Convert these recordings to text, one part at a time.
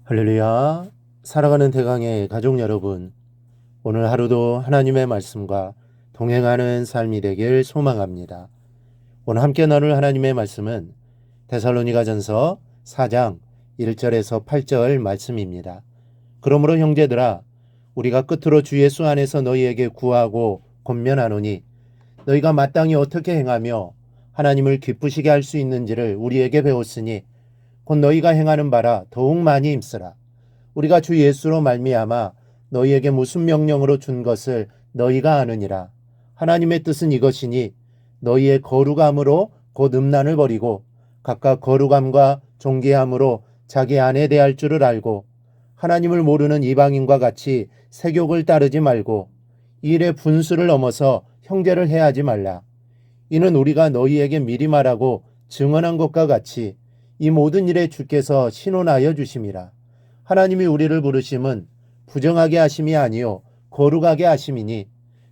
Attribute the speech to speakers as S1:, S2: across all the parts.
S1: 할렐루야. 살아가는 대강의 가족 여러분, 오늘 하루도 하나님의 말씀과 동행하는 삶이 되길 소망합니다. 오늘 함께 나눌 하나님의 말씀은 데살로니가전서 4장 1절에서 8절 말씀입니다. 그러므로 형제들아, 우리가 끝으로 주 예수 안에서 너희에게 구하고 권면하노니 너희가 마땅히 어떻게 행하며 하나님을 기쁘시게 할 수 있는지를 우리에게 배웠으니 곧 너희가 행하는 바라 더욱 많이 힘쓰라. 우리가 주 예수로 말미암아 너희에게 무슨 명령으로 준 것을 너희가 아느니라. 하나님의 뜻은 이것이니 너희의 거룩함으로 곧 음란을 버리고 각각 거룩함과 존귀함으로 자기 아내 대할 줄을 알고 하나님을 모르는 이방인과 같이 세욕을 따르지 말고 이 일의 분수를 넘어서 형제를 해하지 말라. 이는 우리가 너희에게 미리 말하고 증언한 것과 같이 이 모든 일에 주께서 신원하여 주심이라. 하나님이 우리를 부르심은 부정하게 하심이 아니요 거룩하게 하심이니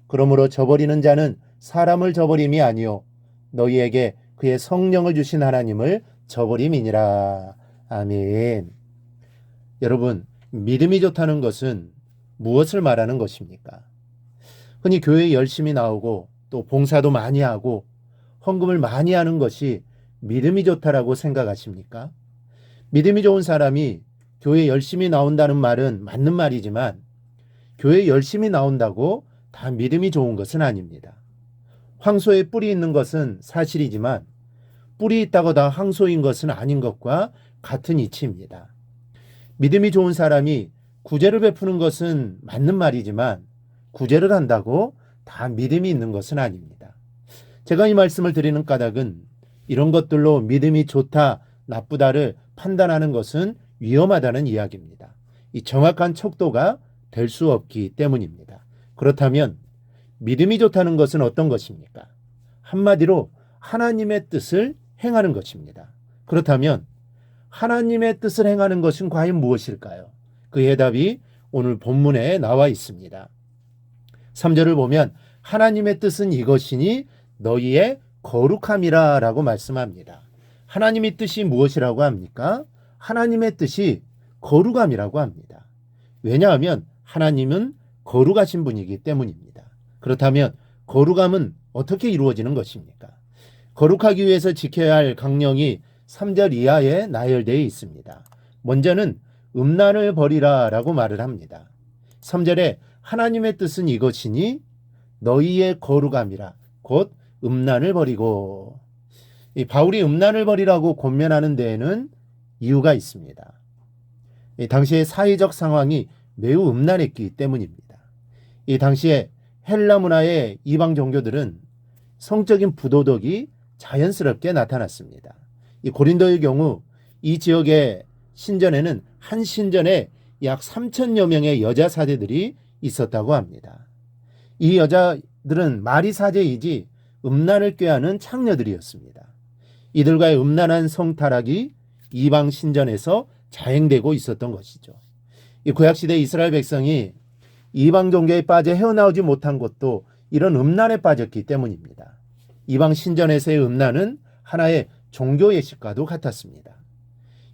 S1: 그러므로 저버리는 자는 사람을 저버림이 아니요 너희에게 그의 성령을 주신 하나님을 저버림이니라. 아멘. 여러분, 믿음이 좋다는 것은 무엇을 말하는 것입니까? 흔히 교회에 열심히 나오고 또 봉사도 많이 하고 헌금을 많이 하는 것이 믿음이 좋다라고 생각하십니까? 믿음이 좋은 사람이 교회 열심히 나온다는 말은 맞는 말이지만 교회 열심히 나온다고 다 믿음이 좋은 것은 아닙니다. 황소에 뿔이 있는 것은 사실이지만 뿔이 있다고 다 황소인 것은 아닌 것과 같은 이치입니다. 믿음이 좋은 사람이 구제를 베푸는 것은 맞는 말이지만 구제를 한다고 다 믿음이 있는 것은 아닙니다. 제가 이 말씀을 드리는 까닭은 이런 것들로 믿음이 좋다, 나쁘다를 판단하는 것은 위험하다는 이야기입니다. 이 정확한 척도가 될 수 없기 때문입니다. 그렇다면 믿음이 좋다는 것은 어떤 것입니까? 한마디로 하나님의 뜻을 행하는 것입니다. 그렇다면 하나님의 뜻을 행하는 것은 과연 무엇일까요? 그 해답이 오늘 본문에 나와 있습니다. 3절을 보면 하나님의 뜻은 이것이니 너희의 거룩함이라 라고 말씀합니다. 하나님의 뜻이 무엇이라고 합니까? 하나님의 뜻이 거룩함이라고 합니다. 왜냐하면 하나님은 거룩하신 분이기 때문입니다. 그렇다면 거룩함은 어떻게 이루어지는 것입니까? 거룩하기 위해서 지켜야 할 강령이 3절 이하에 나열되어 있습니다. 먼저는 음란을 버리라 라고 말을 합니다. 3절에 하나님의 뜻은 이것이니 너희의 거룩함이라 곧 음란을 버리고, 이 바울이 음란을 버리라고 권면하는 데에는 이유가 있습니다. 이 당시의 사회적 상황이 매우 음란했기 때문입니다. 이 당시에 헬라 문화의 이방 종교들은 성적인 부도덕이 자연스럽게 나타났습니다. 이 고린도의 경우 이 지역의 신전에는 한 신전에 약 3,000여 명의 여자 사제들이 있었다고 합니다. 이 여자들은 말이 사제이지 음란을 꾀하는 창녀들이었습니다. 이들과의 음란한 성타락이 이방 신전에서 자행되고 있었던 것이죠. 이 구약시대 이스라엘 백성이 이방 종교에 빠져 헤어나오지 못한 것도 이런 음란에 빠졌기 때문입니다. 이방 신전에서의 음란은 하나의 종교 예식과도 같았습니다.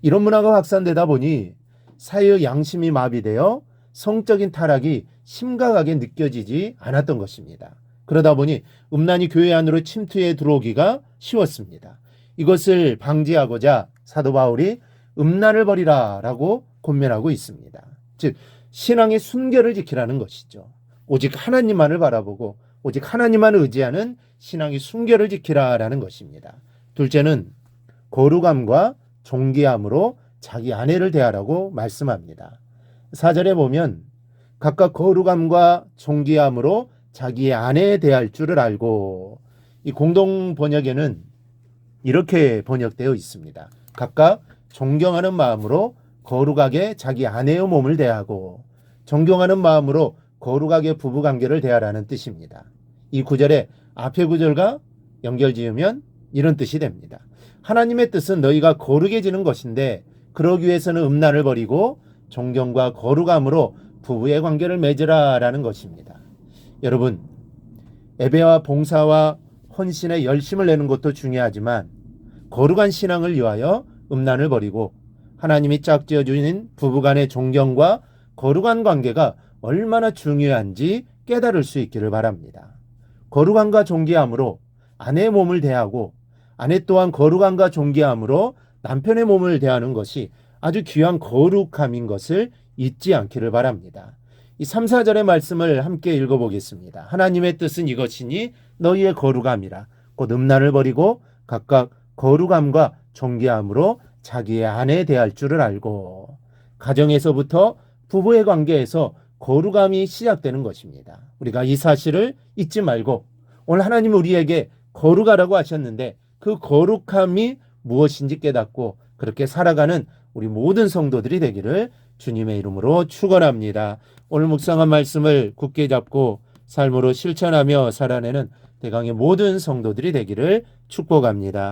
S1: 이런 문화가 확산되다 보니 사회의 양심이 마비되어 성적인 타락이 심각하게 느껴지지 않았던 것입니다. 그러다 보니 음란이 교회 안으로 침투해 들어오기가 쉬웠습니다. 이것을 방지하고자 사도 바울이 음란을 버리라 라고 권면하고 있습니다. 즉 신앙의 순결을 지키라는 것이죠. 오직 하나님만을 바라보고 오직 하나님만을 의지하는 신앙의 순결을 지키라라는 것입니다. 둘째는 거룩함과 존귀함으로 자기 아내를 대하라고 말씀합니다. 4절에 보면 각각 거룩함과 존귀함으로 자기의 아내에 대할 줄을 알고, 이 공동 번역에는 이렇게 번역되어 있습니다. 각각 존경하는 마음으로 거룩하게 자기 아내의 몸을 대하고 존경하는 마음으로 거룩하게 부부관계를 대하라는 뜻입니다. 이 구절에 앞의 구절과 연결지으면 이런 뜻이 됩니다. 하나님의 뜻은 너희가 거룩해지는 것인데 그러기 위해서는 음란을 버리고 존경과 거룩함으로 부부의 관계를 맺으라 라는 것입니다. 여러분, 예배와 봉사와 헌신에 열심을 내는 것도 중요하지만 거룩한 신앙을 위하여 음란을 버리고 하나님이 짝지어 주신 부부간의 존경과 거룩한 관계가 얼마나 중요한지 깨달을 수 있기를 바랍니다. 거룩함과 존귀함으로 아내의 몸을 대하고 아내 또한 거룩함과 존귀함으로 남편의 몸을 대하는 것이 아주 귀한 거룩함인 것을 잊지 않기를 바랍니다. 이 3, 4절의 말씀을 함께 읽어보겠습니다. 하나님의 뜻은 이것이니 너희의 거룩함이라. 곧 음란을 버리고 각각 거룩함과 존귀함으로 자기의 아내에 대할 줄을 알고, 가정에서부터 부부의 관계에서 거룩함이 시작되는 것입니다. 우리가 이 사실을 잊지 말고 오늘 하나님 우리에게 거룩하라고 하셨는데 그 거룩함이 무엇인지 깨닫고 그렇게 살아가는 우리 모든 성도들이 되기를 주님의 이름으로 축원합니다. 오늘 묵상한 말씀을 굳게 잡고 삶으로 실천하며 살아내는 대강의 모든 성도들이 되기를 축복합니다.